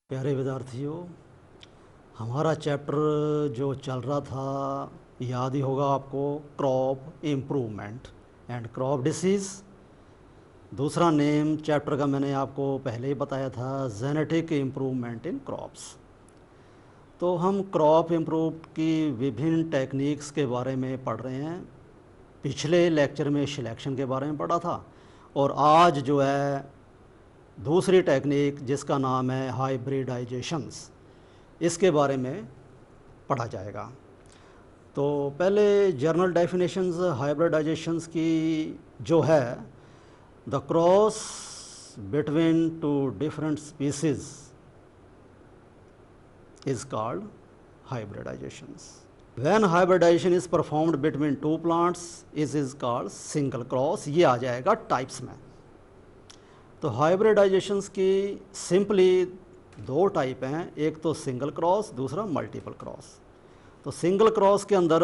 प्यारे विद्यार्थियों, हमारा चैप्टर जो चल रहा था याद ही होगा आपको, crop improvement and crop disease. दूसरा नेम चैप्टर का मैंने आपको पहले ही बताया था, जेनेटिक इम्प्रूवमेंट इन क्रॉप्स। तो हम क्रॉप इम्प्रूव की विभिन्न टेक्निक्स के बारे में पढ़ रहे हैं। पिछले लेक्चर में सिलेक्शन के बारे में पढ़ा था और आज जो है दूसरी टेक्निक जिसका नाम है हाइब्रिडाइजेशंस, इसके बारे में पढ़ा जाएगा। तो पहले जर्नल डेफिनेशंस हाइब्रिडाइजेशंस की जो है, the cross between two different species is called hybridisations. When hybridisation is performed between two plants is called single cross. ये आ जाएगा टाइप्स में। तो हाइब्रिडाइजेशंस की सिंपली दो टाइप हैं, एक तो सिंगल क्रॉस, दूसरा मल्टीपल क्रॉस। तो सिंगल क्रॉस के अंदर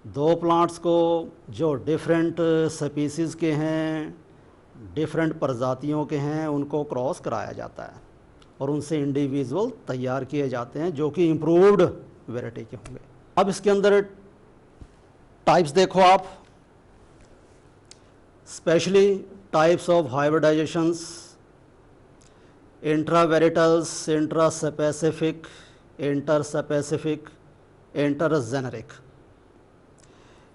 दो प्लांट्स को जो डिफरेंट स्पीसीज़ के हैं, डिफरेंट प्रजातियों के हैं, उनको क्रॉस कराया जाता है और उनसे इंडिविजुअल तैयार किए जाते हैं जो कि इम्प्रूव्ड वैरायटी के होंगे। अब इसके अंदर टाइप्स देखो आप, specially types of hybridisations: intravarietals, intraspecific, interspecific, intergeneric.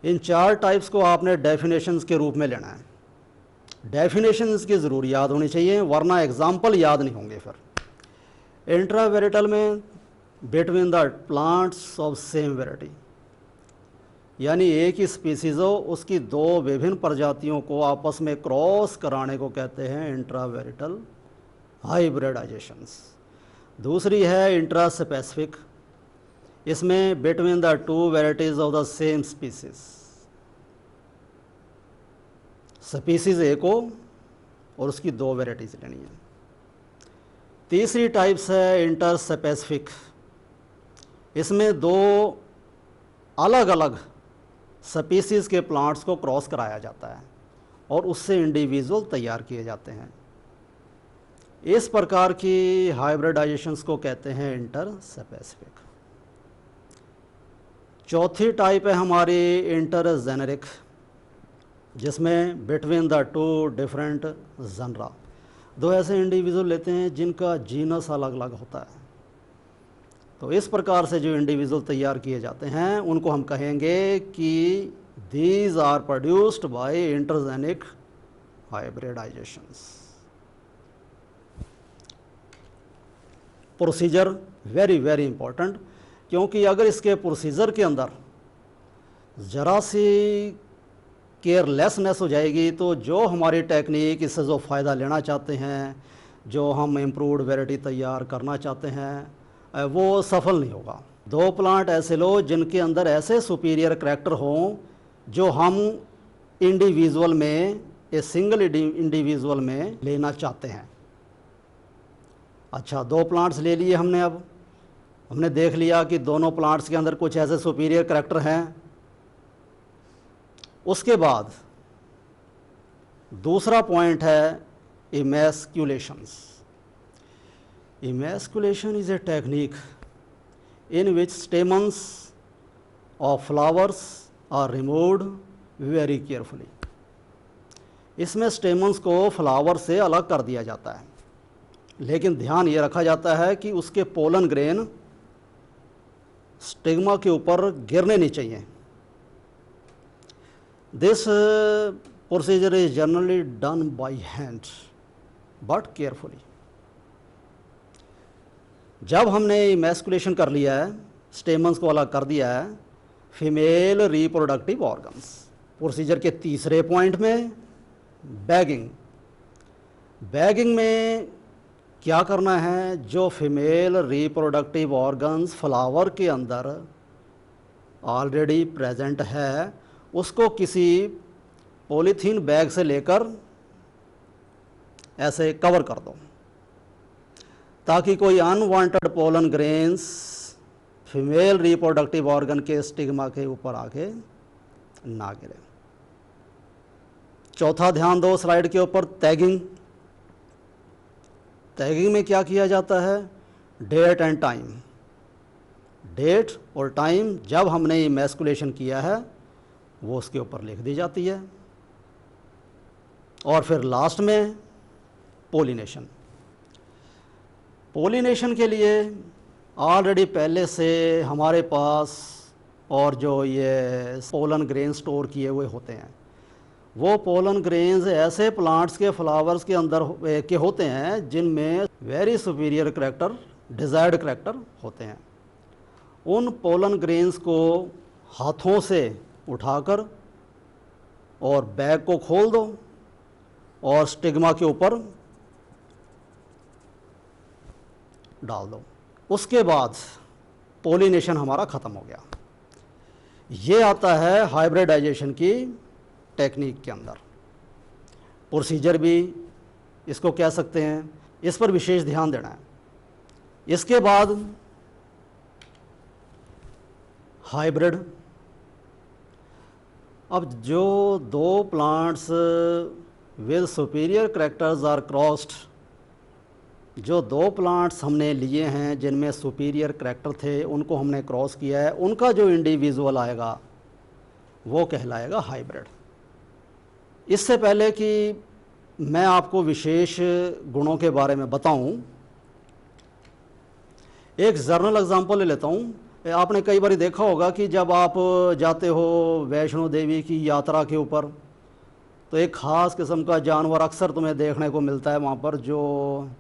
इन चार टाइप्स को आपने डेफिनेशंस के रूप में लेना है। डेफिनेशंस की ज़रूर याद होनी चाहिए, वरना एग्जाम्पल याद नहीं होंगे फिर। इंट्रावेरिटल में between the plants of same variety, यानी एक ही स्पीसीज हो, उसकी दो विभिन्न प्रजातियों को आपस में क्रॉस कराने को कहते हैं इंट्रावेरिटल हाइब्रिडाइजेशंस। दूसरी है इंट्रास्पेसिफिक, इसमें between the two varieties of the same species, species एक हो और उसकी दो वेराइटीज लेनी है। तीसरी टाइप्स है इंटरस्पेसिफिक, इसमें दो अलग अलग स्पीसीज़ के प्लांट्स को क्रॉस कराया जाता है और उससे इंडिविजुअल तैयार किए जाते हैं। इस प्रकार की हाइब्रिडाइजेशंस को कहते हैं इंटरस्पेसिफिक। चौथी टाइप है हमारी इंटरजेनेरिक, जिसमें between the two different genre, दो ऐसे इंडिविजुअल लेते हैं जिनका जीनस अलग अलग होता है। तो इस प्रकार से जो इंडिविजुअल तैयार किए जाते हैं उनको हम कहेंगे कि these are produced by intergenic hybridisations. Procedure very very important, क्योंकि अगर इसके प्रोसीजर के अंदर ज़रा सी केयरलेसनेस हो जाएगी तो जो हमारी टेक्निक, इससे जो फ़ायदा लेना चाहते हैं, जो हम इम्प्रूव्ड वैरायटी तैयार करना चाहते हैं, वो सफल नहीं होगा। दो प्लांट ऐसे लो जिनके अंदर ऐसे सुपीरियर करैक्टर हों जो हम इंडिविजुअल में, ए सिंगल इंडिविजुअल में लेना चाहते हैं। अच्छा, दो प्लांट्स ले लिए हमने। अब हमने देख लिया कि दोनों प्लांट्स के अंदर कुछ ऐसे सुपीरियर करैक्टर हैं। उसके बाद दूसरा पॉइंट है इमैस्कुलेशंस। Emasculation is a technique in which stamens of flowers are removed very carefully. इसमें स्टेमन्स को फ्लावर से अलग कर दिया जाता है, लेकिन ध्यान ये रखा जाता है कि उसके पोलन ग्रेन स्टिग्मा के ऊपर गिरने नहीं चाहिए। This procedure is generally done by hand but carefully. जब हमने इमैस्कुलेशन कर लिया है, स्टेमन्स को अलग कर दिया है, फीमेल रिप्रोडक्टिव ऑर्गन्स, प्रोसीजर के तीसरे पॉइंट में बैगिंग। बैगिंग में क्या करना है, जो फीमेल रिप्रोडक्टिव ऑर्गन्स फ्लावर के अंदर ऑलरेडी प्रेजेंट है, उसको किसी पॉलीथीन बैग से लेकर ऐसे कवर कर दो ताकि कोई unwanted pollen grains female reproductive organ के स्टिग्मा के ऊपर आके ना गिरे। चौथा ध्यान दो स्लाइड के ऊपर, टैगिंग। टैगिंग में क्या किया जाता है, डेट एंड टाइम, डेट और टाइम जब हमने इमैस्कुलेशन किया है वो उसके ऊपर लिख दी जाती है। और फिर लास्ट में पोलिनेशन। पोलिनेशन के लिए ऑलरेडी पहले से हमारे पास और जो ये पोलन ग्रेन स्टोर किए हुए होते हैं, वो पोलन ग्रेन्स ऐसे प्लांट्स के फ्लावर्स के अंदर के होते हैं जिनमें very superior character, desired character होते हैं। उन पोलन ग्रेन्स को हाथों से उठाकर और बैग को खोल दो और स्टिग्मा के ऊपर डाल दो। उसके बाद पोलिनेशन हमारा ख़त्म हो गया। ये आता है हाइब्रिडाइजेशन की टेक्निक के अंदर। प्रोसीजर भी इसको कह सकते हैं, इस पर विशेष ध्यान देना है। इसके बाद हाइब्रिड। अब जो दो plants with superior characters are crossed, जो दो प्लांट्स हमने लिए हैं जिनमें सुपीरियर करैक्टर थे, उनको हमने क्रॉस किया है, उनका जो इंडिविजुअल आएगा वो कहलाएगा हाइब्रिड। इससे पहले कि मैं आपको विशेष गुणों के बारे में बताऊं, एक जर्नल एग्जांपल ले लेता हूं। आपने कई बार देखा होगा कि जब आप जाते हो वैष्णो देवी की यात्रा के ऊपर, तो एक ख़ास किस्म का जानवर अक्सर तुम्हें देखने को मिलता है वहाँ पर, जो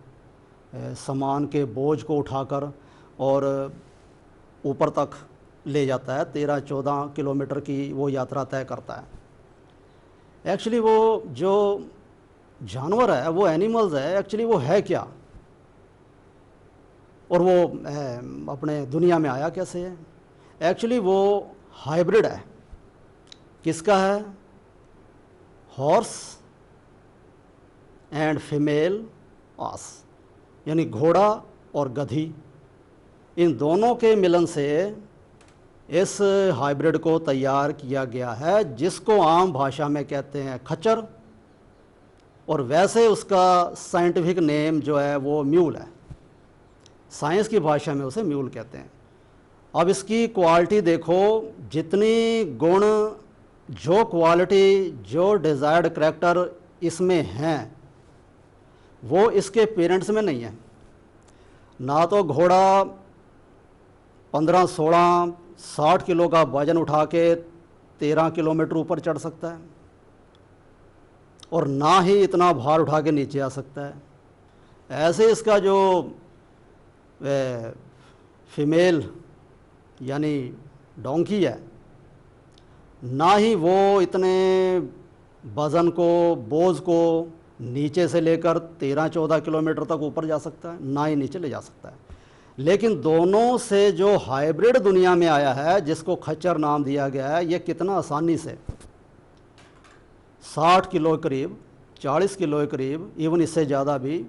सामान के बोझ को उठाकर और ऊपर तक ले जाता है। 13-14 किलोमीटर की वो यात्रा तय करता है। एक्चुअली वो जो जानवर है, वो एनिमल्स है, एक्चुअली वो है क्या, और वो अपने दुनिया में आया कैसे है? एक्चुअली वो हाइब्रिड है। किसका है? हॉर्स एंड फीमेल आस, यानी घोड़ा और गधी, इन दोनों के मिलन से इस हाइब्रिड को तैयार किया गया है, जिसको आम भाषा में कहते हैं खच्चर, और वैसे उसका साइंटिफिक नेम जो है वो म्यूल है। साइंस की भाषा में उसे म्यूल कहते हैं। अब इसकी क्वालिटी देखो, जितनी गुण, जो क्वालिटी, जो डिज़ायर्ड करैक्टर इसमें हैं, वो इसके पेरेंट्स में नहीं है। ना तो घोड़ा 15, 16, 60 किलो का वजन उठा के 13 किलोमीटर ऊपर चढ़ सकता है, और ना ही इतना भार उठा के नीचे आ सकता है। ऐसे इसका जो फीमेल यानी डोंकी है, ना ही वो इतने वज़न को, बोझ को नीचे से लेकर 13-14 किलोमीटर तक ऊपर जा सकता है, ना ही नीचे ले जा सकता है। लेकिन दोनों से जो हाइब्रिड दुनिया में आया है, जिसको खच्चर नाम दिया गया है, ये कितना आसानी से 60 किलो के करीब, 40 किलो के करीब, इवन इससे ज़्यादा भी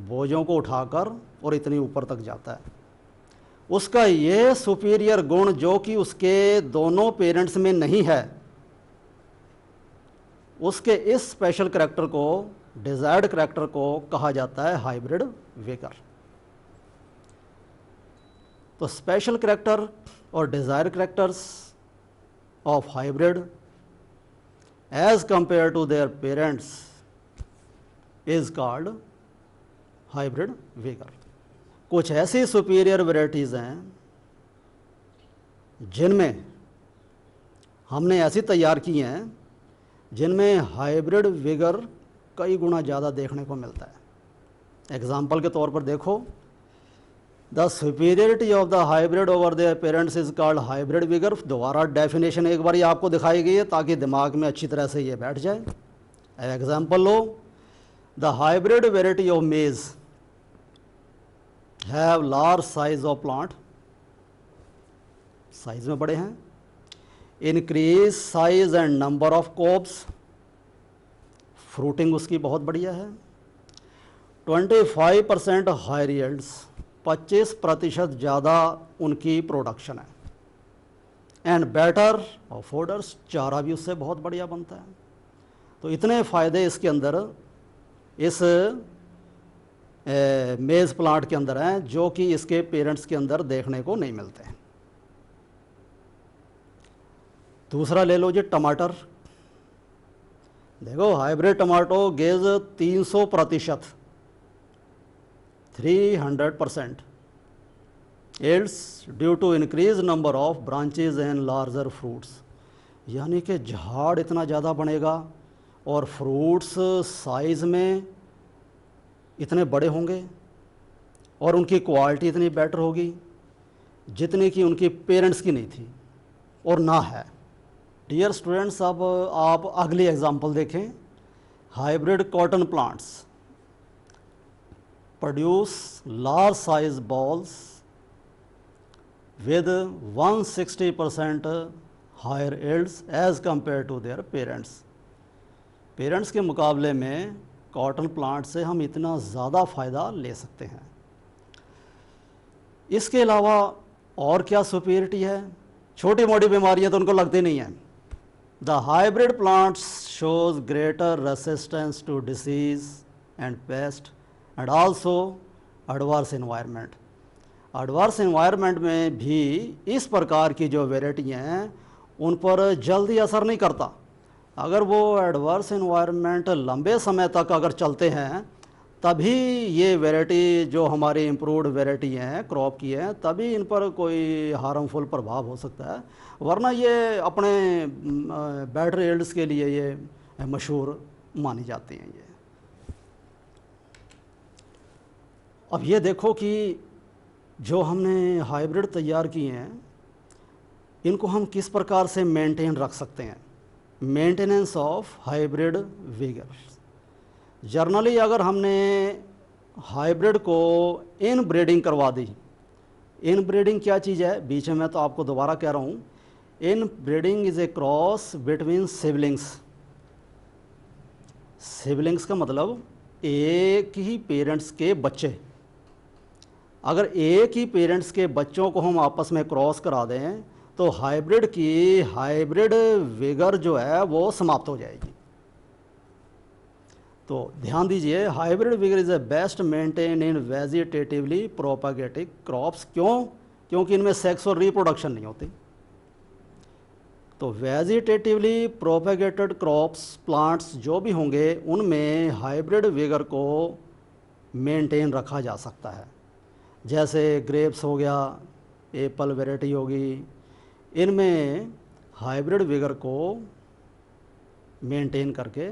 बोझों को उठाकर और इतनी ऊपर तक जाता है। उसका ये सुपीरियर गुण जो कि उसके दोनों पेरेंट्स में नहीं है, उसके इस स्पेशल करैक्टर को, डिज़ायर्ड करैक्टर को कहा जाता है हाइब्रिड विगर। तो स्पेशल करैक्टर और desired characters of hybrid as compare to their parents is called hybrid vigour. कुछ ऐसी सुपीरियर वेराइटीज़ हैं जिनमें हमने ऐसी तैयार की हैं जिनमें हाइब्रिड विगर कई गुना ज़्यादा देखने को मिलता है। एग्जाम्पल के तौर पर देखो, the superiority of the hybrid over there parents is called hybrid vigour. दोबारा डेफिनेशन एक बार आपको दिखाई गई है ताकि दिमाग में अच्छी तरह से ये बैठ जाए। एग्जाम्पल लो, the hybrid variety of maize have large size of plant, size में बड़े हैं, increase size and number of cobs, fruiting उसकी बहुत बढ़िया है, 25% हायर यील्ड्स, 25% ज़्यादा उनकी प्रोडक्शन है, एंड बेटर ऑफ ऑर्डर्स, चारा भी उससे बहुत बढ़िया बनता है। तो इतने फ़ायदे इसके अंदर इस मेज़ प्लांट के अंदर हैं जो कि इसके पेरेंट्स के अंदर देखने को नहीं मिलते हैं। दूसरा ले लो जी टमाटर। देखो hybrid tomato gives 300%, 300% yields due to increase number of branches and larger fruits. यानी कि झाड़ इतना ज़्यादा बनेगा और फ्रूट्स साइज़ में इतने बड़े होंगे और उनकी क्वालिटी इतनी बेटर होगी जितनी कि उनकी पेरेंट्स की नहीं थी और ना है। डियर स्टूडेंट्स, अब आप अगली एग्जांपल देखें। Hybrid cotton plants produce large size bolls with 160% higher yields as compare to their parents. Parents के मुकाबले में कॉटन प्लांट से हम इतना ज़्यादा फ़ायदा ले सकते हैं। इसके अलावा और क्या सुपीरियरिटी है? छोटी मोटी बीमारियां तो उनको लगती नहीं हैं। The hybrid plants shows greater resistance to disease and pest and also adverse environment. Adverse environment में भी इस प्रकार की जो वेराइटियाँ हैं उन पर जल्दी असर नहीं करता। अगर वो एडवर्स इन्वायरमेंट लंबे समय तक अगर चलते हैं तभी ये वेराइटी जो हमारी इम्प्रूव्ड वेराइटी हैं क्रॉप की हैं तभी इन पर कोई हार्मफुल प्रभाव हो सकता है, वरना ये अपने बेटर यील्ड्स के लिए ये मशहूर मानी जाती हैं। ये अब ये देखो कि जो हमने हाइब्रिड तैयार किए हैं इनको हम किस प्रकार से मेंटेन रख सकते हैं। Maintenance of hybrid vigour. Generally अगर हमने हाइब्रिड को इन ब्रीडिंग करवा दी। इन ब्रीडिंग क्या चीज़ है? बीच में मैं तो आपको दोबारा कह रहा हूँ, इन breeding is a cross between siblings. Siblings का मतलब एक ही पेरेंट्स के बच्चे। अगर एक ही पेरेंट्स के बच्चों को हम आपस में क्रॉस करा दें तो हाइब्रिड की हाइब्रिड विगर जो है वो समाप्त हो जाएगी। तो ध्यान दीजिए, hybrid vigour is a best maintain in vegetatively propagative crops. क्यों? क्योंकि इनमें सेक्स और रिप्रोडक्शन नहीं होती। तो वेजिटेटिवली प्रोपेगेटेड क्रॉप्स प्लांट्स जो भी होंगे उनमें हाइब्रिड विगर को मेंटेन रखा जा सकता है। जैसे ग्रेप्स हो गया, एप्पल वैरायटी होगी, इनमें हाइब्रिड विगर को मेंटेन करके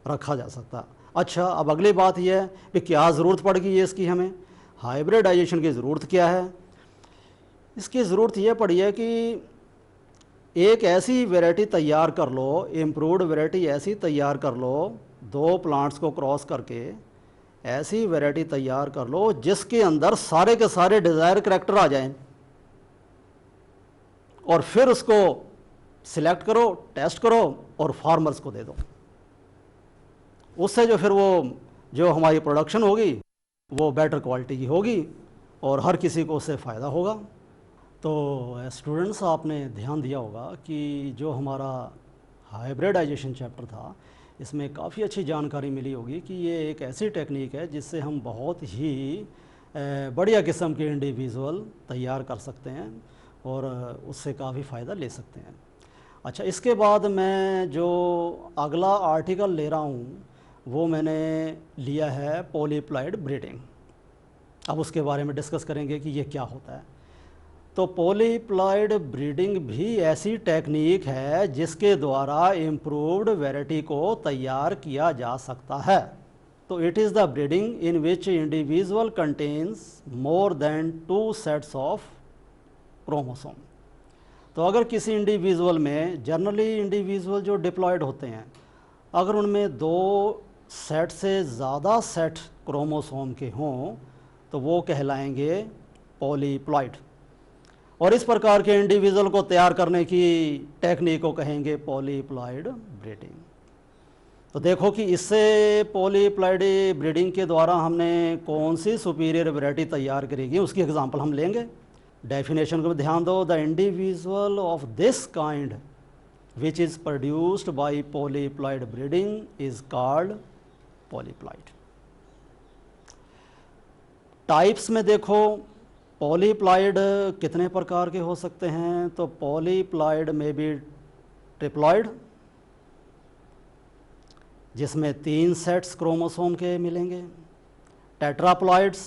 रखा जा सकता। अच्छा, अब अगली बात यह है कि क्या ज़रूरत पड़ गई है इसकी हमें? हाइब्रिडाइजेशन की ज़रूरत क्या है? इसकी ज़रूरत यह पड़ी है कि एक ऐसी वैरायटी तैयार कर लो, इम्प्रूव्ड वैरायटी ऐसी तैयार कर लो, दो प्लांट्स को क्रॉस करके ऐसी वैरायटी तैयार कर लो जिसके अंदर सारे के सारे डिज़ायर करैक्टर आ जाएं और फिर उसको सिलेक्ट करो, टेस्ट करो और फार्मर्स को दे दो। उससे जो फिर वो जो हमारी प्रोडक्शन होगी वो बेटर क्वालिटी की होगी और हर किसी को उससे फ़ायदा होगा। तो स्टूडेंट्स, आपने ध्यान दिया होगा कि जो हमारा हाइब्रिडाइजेशन चैप्टर था इसमें काफ़ी अच्छी जानकारी मिली होगी कि ये एक ऐसी टेक्निक है जिससे हम बहुत ही बढ़िया किस्म के इंडिविजुअल तैयार कर सकते हैं और उससे काफ़ी फ़ायदा ले सकते हैं। अच्छा, इसके बाद मैं जो अगला आर्टिकल ले रहा हूँ वो मैंने लिया है पॉलीप्लाइड ब्रीडिंग। अब उसके बारे में डिस्कस करेंगे कि ये क्या होता है। तो पॉलीप्लाइड ब्रीडिंग भी ऐसी टेक्निक है जिसके द्वारा इम्प्रूव्ड वैरायटी को तैयार किया जा सकता है। तो it is the breeding in which individual contains more than 2 sets of chromosome. तो अगर किसी इंडिविजुअल में, जनरली इंडिविजुअल जो डिप्लॉयड होते हैं, अगर उनमें 2 सेट से ज़्यादा सेट क्रोमोसोम के हों तो वो कहलाएंगे पॉलीप्लॉइड। और इस प्रकार के इंडिविजुअल को तैयार करने की टेक्निक को कहेंगे पॉलीप्लॉइड ब्रीडिंग। तो देखो कि इससे पॉलीप्लॉइड ब्रीडिंग के द्वारा हमने कौन सी सुपीरियर वैरायटी तैयार करेगी उसकी एग्जांपल हम लेंगे। डेफिनेशन को ध्यान दो। The individual of this kind which is produced by polyploid breeding is called polyploid. Types में देखो, पॉलीप्लाइड कितने प्रकार के हो सकते हैं? तो पॉलीप्लाइड में भी ट्रिप्लॉइड, जिसमें 3 सेट्स क्रोमोसोम के मिलेंगे। टेट्राप्लॉइड्स,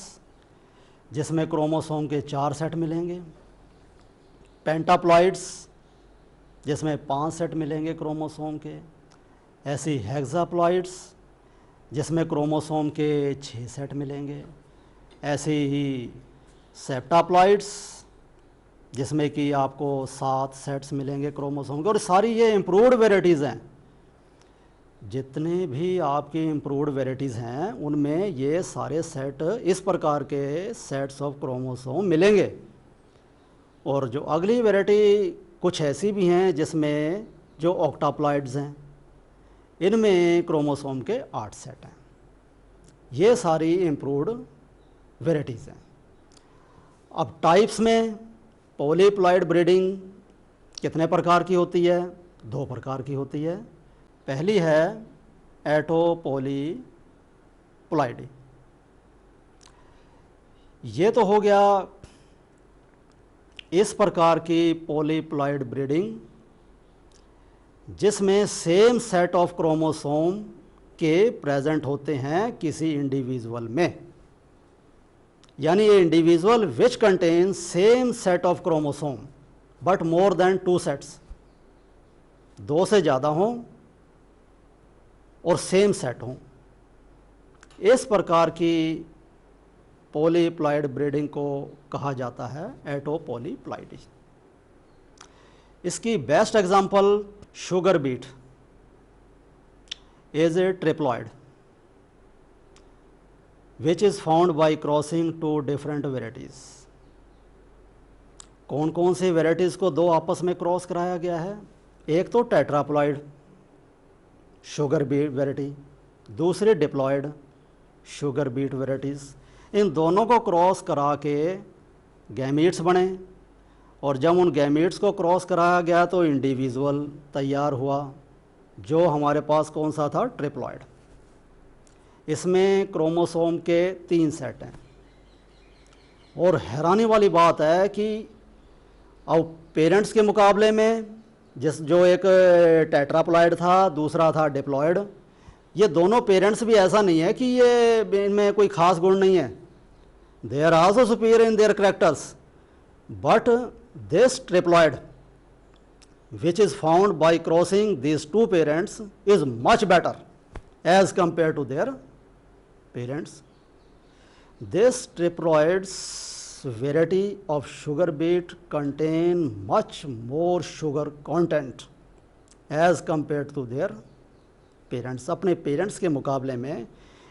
जिसमें क्रोमोसोम के 4 सेट मिलेंगे। पेंटाप्लॉइड्स, जिसमें 5 सेट मिलेंगे क्रोमोसोम के। ऐसी हेक्साप्लॉइड्स, जिसमें क्रोमोसोम के 6 सेट मिलेंगे। ऐसे ही सेप्टाप्लॉइड्स, जिसमें कि आपको 7 सेट्स मिलेंगे क्रोमोसोम के। और सारी ये इम्प्रूव्ड वेराइटीज़ हैं। जितने भी आपकी इम्प्रूव्ड वेराइटीज़ हैं उनमें ये सारे सेट, इस प्रकार के सेट्स ऑफ क्रोमोसोम मिलेंगे। और जो अगली वेराइटी कुछ ऐसी भी हैं जिसमें जो ऑक्टाप्लॉइड्स हैं, इनमें क्रोमोसोम के 8 सेट हैं। ये सारी इम्प्रूव्ड वेराइटीज़ हैं। अब टाइप्स में पॉलीप्लॉइड ब्रीडिंग कितने प्रकार की होती है? 2 प्रकार की होती है। पहली है एटोपॉलीप्लॉइडी। ये तो हो गया इस प्रकार की पॉलीप्लॉइड ब्रीडिंग जिसमें सेम सेट ऑफ क्रोमोसोम के प्रेजेंट होते हैं किसी इंडिविजुअल में। यानी ये individual which contain same set of chromosome but more than 2 sets, 2 से ज़्यादा हों और सेम सेट हों। इस प्रकार की पॉलीप्लॉइड ब्रीडिंग को कहा जाता है एटोपॉलीप्लॉइडी। इसकी best example sugar beet is a triploid which is found by crossing 2 different varieties। कौन कौन सी वेराइटीज़ को 2 आपस में क्रॉस कराया गया है? एक तो टेट्राप्लॉइड शुगर बीट वेराइटी, दूसरी डिप्लॉइड शुगर बीट वेराइटीज़। इन दोनों को क्रॉस करा के गैमीट्स बने और जब उन गैमीट्स को क्रॉस कराया गया तो इंडिविजुअल तैयार हुआ जो हमारे पास कौन सा था? ट्रिप्लॉइड। इसमें क्रोमोसोम के 3 सेट हैं। और हैरानी वाली बात है कि अब पेरेंट्स के मुकाबले में जो एक टेट्राप्लॉइड था, दूसरा था डिप्लॉइड, ये दोनों पेरेंट्स भी ऐसा नहीं है कि ये इनमें कोई ख़ास गुण नहीं है। They are also superior in their characters, but this triploid which is found by crossing these 2 parents is much better as compared to their parents. This triploids variety of sugar beet contain much more sugar content as compared to their parents। अपने parents के मुकाबले में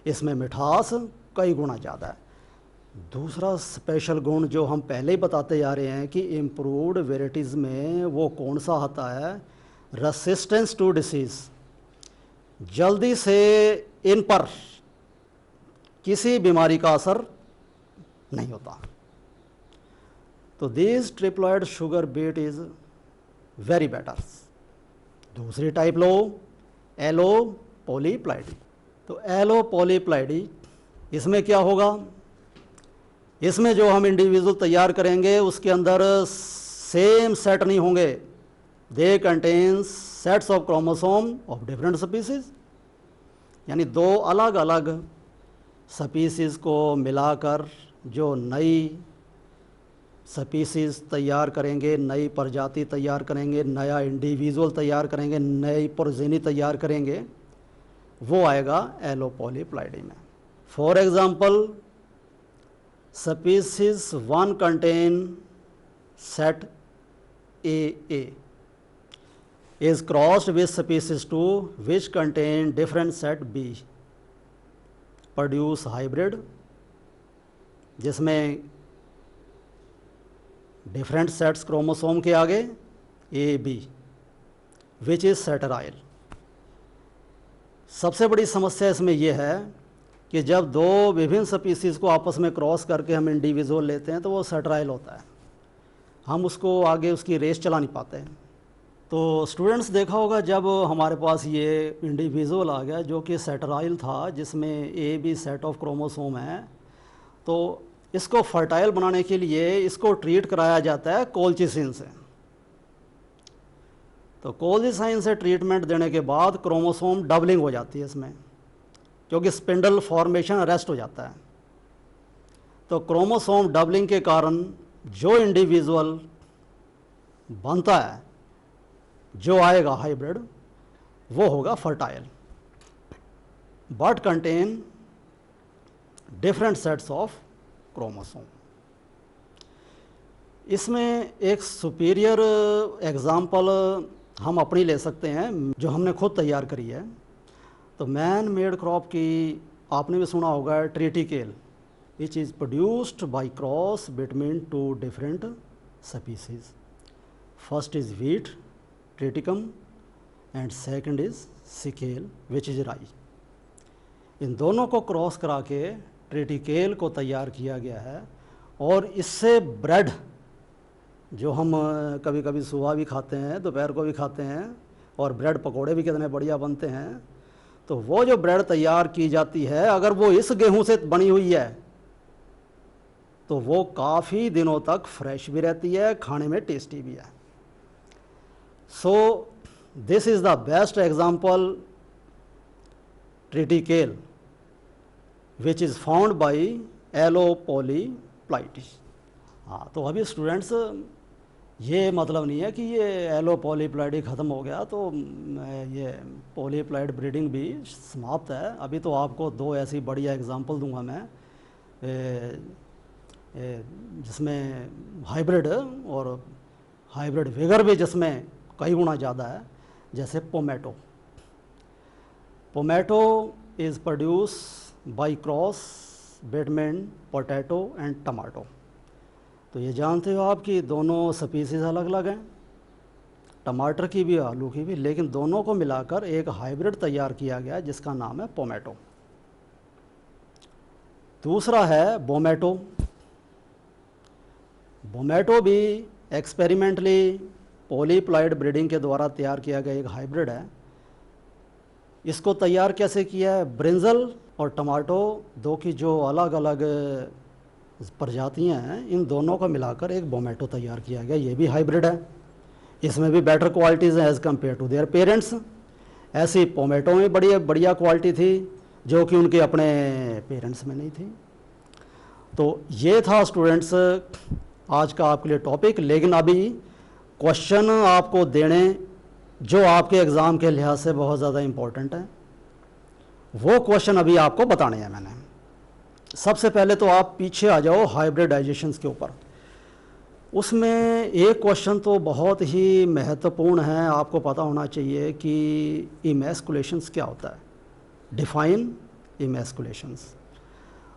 इसमें मिठास कई गुना ज़्यादा है। दूसरा स्पेशल गुण जो हम पहले ही बताते जा रहे हैं कि इम्प्रूव्ड वेराइटीज़ में वो कौन सा आता है? Resistance to disease. जल्दी से इन पर किसी बीमारी का असर नहीं होता। तो this triploid sugar beet is very better. दूसरी टाइप लो, एलोपॉलीप्लॉइडी। तो एलोपॉलीप्लॉइडी, इसमें क्या होगा? इसमें जो हम इंडिविजुअल तैयार करेंगे उसके अंदर सेम सेट नहीं होंगे। They contains sets of chromosome of different species. यानी 2 अलग अलग स्पीसीज़ को मिलाकर जो नई स्पीसीज़ तैयार करेंगे, नई प्रजाति तैयार करेंगे, नया इंडिविजुअल तैयार करेंगे, नई प्रोजेनी तैयार करेंगे, वो आएगा एलोपॉलीप्लॉइडी में। For example, species 1 contain set AA is crossed with species 2 which contain different set B, produce hybrid जिसमें different sets क्रोमोसोम के आगे AB which is sterile। सबसे बड़ी समस्या इसमें यह है कि जब 2 विभिन्न स्पीसीज़ को आपस में क्रॉस करके हम इंडिविजुअल लेते हैं तो वो सेटराइल होता है, हम उसको आगे उसकी रेस चला नहीं पाते हैं। तो स्टूडेंट्स देखा होगा जब हमारे पास ये इंडिविजुअल आ गया जो कि सेटराइल था, जिसमें A B set of chromosome है, तो इसको फर्टाइल बनाने के लिए इसको ट्रीट कराया जाता है कोल्चिसिन से। तो कोल्चिसिन से ट्रीटमेंट देने के बाद क्रोमोसोम डबलिंग हो जाती है इसमें, क्योंकि स्पिंडल फॉर्मेशन अरेस्ट हो जाता है। तो क्रोमोसोम डबलिंग के कारण जो इंडिविजुअल बनता है, जो आएगा हाइब्रिड, वो होगा fertile, but contain different sets of chromosome. इसमें एक सुपीरियर एग्जाम्पल हम अपनी ले सकते हैं जो हमने खुद तैयार करी है। तो मैन मेड क्रॉप की आपने भी सुना होगा, triticale, which is produced by cross between two different species. First is wheat Triticum and second is scale which is राई। इन दोनों को क्रॉस करा के ट्रिटिकेल को तैयार किया गया है, और इससे ब्रेड, जो हम कभी कभी सुबह भी खाते हैं, दोपहर को भी खाते हैं, और ब्रेड पकोड़े भी कितने बढ़िया बनते हैं। तो वो जो ब्रेड तैयार की जाती है, अगर वो इस गेहूं से बनी हुई है तो वो काफ़ी दिनों तक फ्रेश भी रहती है, खाने में टेस्टी भी है। So this is the best example, triticale, which is found by allopolyploidy. हाँ, तो अभी स्टूडेंट्स ये मतलब नहीं है कि ये एलोपोलीप्लाइडी ख़त्म हो गया तो ये पॉलीप्लाइड ब्रीडिंग भी समाप्त है। अभी तो आपको दो ऐसी बढ़िया एग्जांपल दूंगा मैं जिसमें हाइब्रिड और हाइब्रिड विगर भी जिसमें कई गुना ज़्यादा है, जैसे pomato. Pomato is produce by cross between potato and tomato. तो ये जानते हो आप कि दोनों स्पीसीज अलग अलग हैं, टमाटर की भी आलू की भी, लेकिन दोनों को मिलाकर एक हाइब्रिड तैयार किया गया जिसका नाम है पोमैटो। दूसरा है बोमैटो। बोमैटो भी एक्सपेरिमेंटली पॉलीप्लाइड ब्रीडिंग के द्वारा तैयार किया गया एक हाइब्रिड है। इसको तैयार कैसे किया है? ब्रिंजल और टमाटो दो की जो अलग अलग प्रजातियां हैं, इन दोनों को मिलाकर एक बोमैटो तैयार किया गया। ये भी हाइब्रिड है, इसमें भी बेटर क्वालिटीज़ हैं as compare to their parents. ऐसी पोमैटो में बढ़िया क्वालिटी थी जो कि उनके अपने पेरेंट्स में नहीं थी। तो ये था स्टूडेंट्स आज का आपके लिए टॉपिक। लेकिन अभी क्वेश्चन आपको देने जो आपके एग्ज़ाम के लिहाज से बहुत ज़्यादा इम्पोर्टेंट है, वो क्वेश्चन अभी आपको बताने हैं मैंने। सबसे पहले तो आप पीछे आ जाओ हाइब्रिडाइजेशंस के ऊपर। उसमें एक क्वेश्चन तो बहुत ही महत्वपूर्ण है, आपको पता होना चाहिए कि इमैस्कुलेशंस क्या होता है। डिफाइन इमैस्कुलेशंस।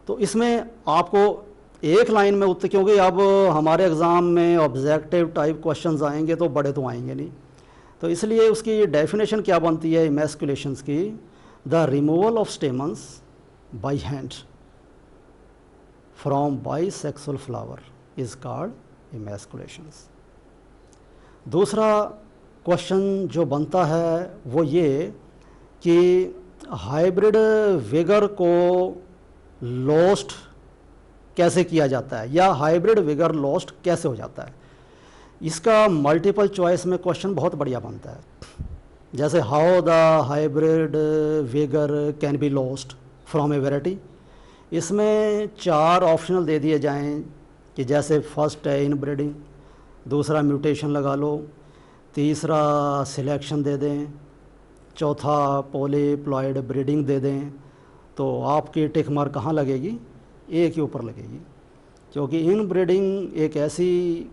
तो इसमें आपको एक लाइन में उत्तर, क्योंकि अब हमारे एग्ज़ाम में ऑब्जेक्टिव टाइप क्वेश्चंस आएंगे तो बड़े तो आएंगे नहीं, तो इसलिए उसकी डेफिनेशन क्या बनती है इमैस्कुलेशंस की? The removal of stamens by hand from bisexual flower is called emasculations. दूसरा क्वेश्चन जो बनता है वो ये कि हाइब्रिड विगर को लॉस्ट कैसे किया जाता है, या हाइब्रिड विगर लॉस्ट कैसे हो जाता है। इसका मल्टीपल चॉइस में क्वेश्चन बहुत बढ़िया बनता है, जैसे how the hybrid vigour can be lost from a variety. इसमें 4 ऑप्शनल दे दिए जाएं कि जैसे फर्स्ट है इनब्रीडिंग, दूसरा म्यूटेशन लगा लो, तीसरा सिलेक्शन दे दें, चौथा पॉलीप्लॉइड ब्रीडिंग दे दें। तो आपकी टिक मार्क कहाँ लगेगी? ए के ऊपर लगेगी, क्योंकि इनब्रीडिंग एक ऐसी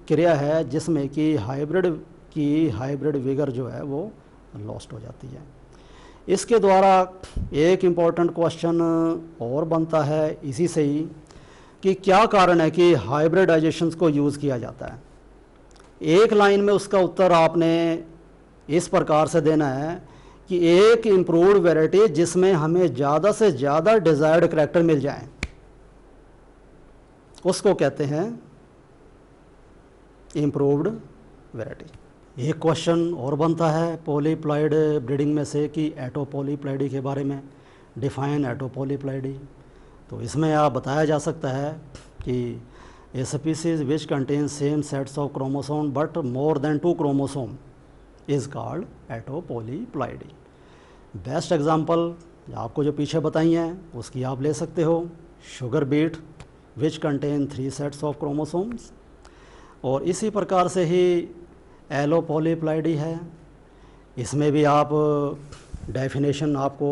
क्रिया है जिसमें कि हाइब्रिड विगर जो है वो लॉस्ट हो जाती है। इसके द्वारा एक इम्पॉर्टेंट क्वेश्चन और बनता है इसी से ही कि क्या कारण है कि हाइब्रिडाइजेशंस को यूज़ किया जाता है। एक लाइन में उसका उत्तर आपने इस प्रकार से देना है कि एक इम्प्रूव्ड वैरायटी जिसमें हमें ज़्यादा से ज़्यादा डिज़ायर्ड करैक्टर मिल जाएं, उसको कहते हैं इम्प्रूव्ड वैरायटी। एक क्वेश्चन और बनता है पॉलीप्लॉइड ब्रीडिंग में से कि एटोपॉलीप्लॉइडी के बारे में, डिफाइन एटोपॉलीप्लॉइडी। तो इसमें आप बताया जा सकता है कि a species which contain same sets of chromosome but more than 2 chromosome is called autopolyploidy. Best example आपको जो पीछे बताई हैं उसकी आप ले सकते हो, sugar beet which contain 3 sets of chromosomes. और इसी प्रकार से ही एलोपोलीप्लाइडी है, इसमें भी आप डेफिनेशन आपको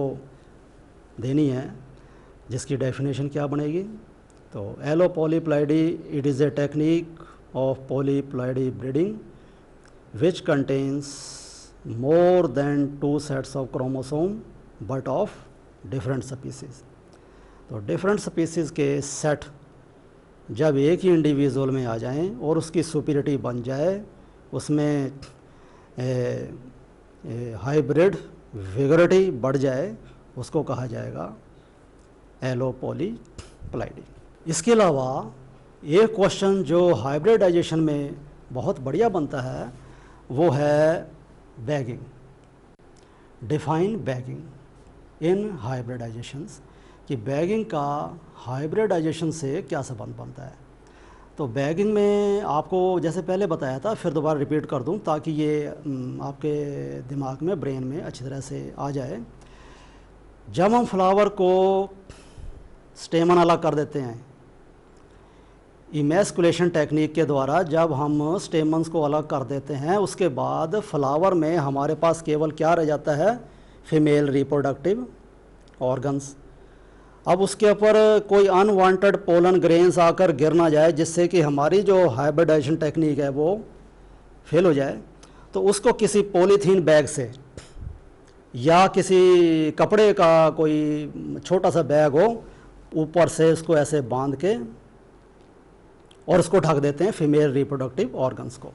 देनी है, जिसकी डेफिनेशन क्या बनेगी। तो allopolyploidy it is a technique of polyploidy breeding which contains more than 2 sets of chromosome but of different species. तो डिफरेंट स्पीसीज़ के सेट जब एक ही इंडिविजुअल में आ जाएं और उसकी सुपीरियरिटी बन जाए, उसमें हाइब्रिड विगोरिटी बढ़ जाए, उसको कहा जाएगा एलोपोलीप्लाइडी। इसके अलावा एक क्वेश्चन जो हाइब्रिडाइजेशन में बहुत बढ़िया बनता है वो है बैगिंग। डिफाइन बैगिंग इन हाइब्रिडाइजेशंस, कि बैगिंग का हाइब्रिडाइजेशन से क्या संबंध बनता है। तो बैगिंग में आपको जैसे पहले बताया था, फिर दोबारा रिपीट कर दूं ताकि ये आपके दिमाग में, ब्रेन में अच्छी तरह से आ जाए। जब हम फ्लावर को स्टेमन अलग कर देते हैं इमैस्कुलेशन टेक्निक के द्वारा, जब हम स्टेमन्स को अलग कर देते हैं, उसके बाद फ्लावर में हमारे पास केवल क्या रह जाता है, फीमेल रिप्रोडक्टिव ऑर्गन्स। अब उसके ऊपर कोई अनवांटेड पोलन ग्रेन्स आकर गिर ना जाए जिससे कि हमारी जो हाइब्रिडाइजेशन टेक्निक है वो फेल हो जाए, तो उसको किसी पॉलीथीन बैग से या किसी कपड़े का कोई छोटा सा बैग हो, ऊपर से उसको ऐसे बांध के और उसको ढक देते हैं फीमेल रिप्रोडक्टिव ऑर्गन्स को।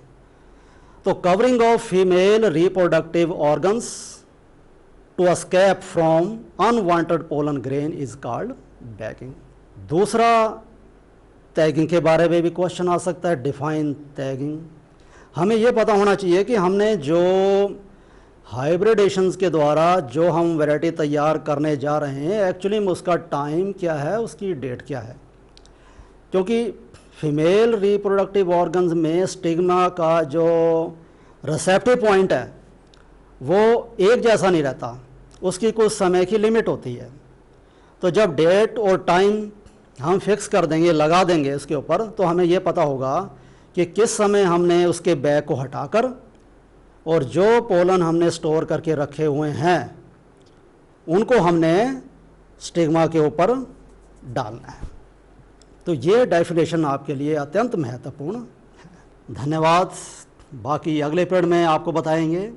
तो covering of female reproductive organs to escape from unwanted pollen grain is called bagging. दूसरा, टैगिंग के बारे में भी क्वेश्चन आ सकता है, डिफाइन टैगिंग। हमें यह पता होना चाहिए कि हमने जो हाइब्रिडेशंस के द्वारा जो हम वैरायटी तैयार करने जा रहे हैं, एक्चुअली में उसका टाइम क्या है, उसकी डेट क्या है। क्योंकि फीमेल रिप्रोडक्टिव ऑर्गन्स में स्टिग्मा का जो रिसेप्टिव पॉइंट है वो एक जैसा नहीं रहता, उसकी कुछ समय की लिमिट होती है। तो जब डेट और टाइम हम फिक्स कर देंगे, लगा देंगे उसके ऊपर, तो हमें ये पता होगा कि किस समय हमने उसके बैग को हटाकर और जो पोलन हमने स्टोर करके रखे हुए हैं उनको हमने स्टिग्मा के ऊपर डालना है। तो ये डेफिनेशन आपके लिए अत्यंत महत्वपूर्ण है। धन्यवाद। बाकी अगले पीरियड में आपको बताएंगे।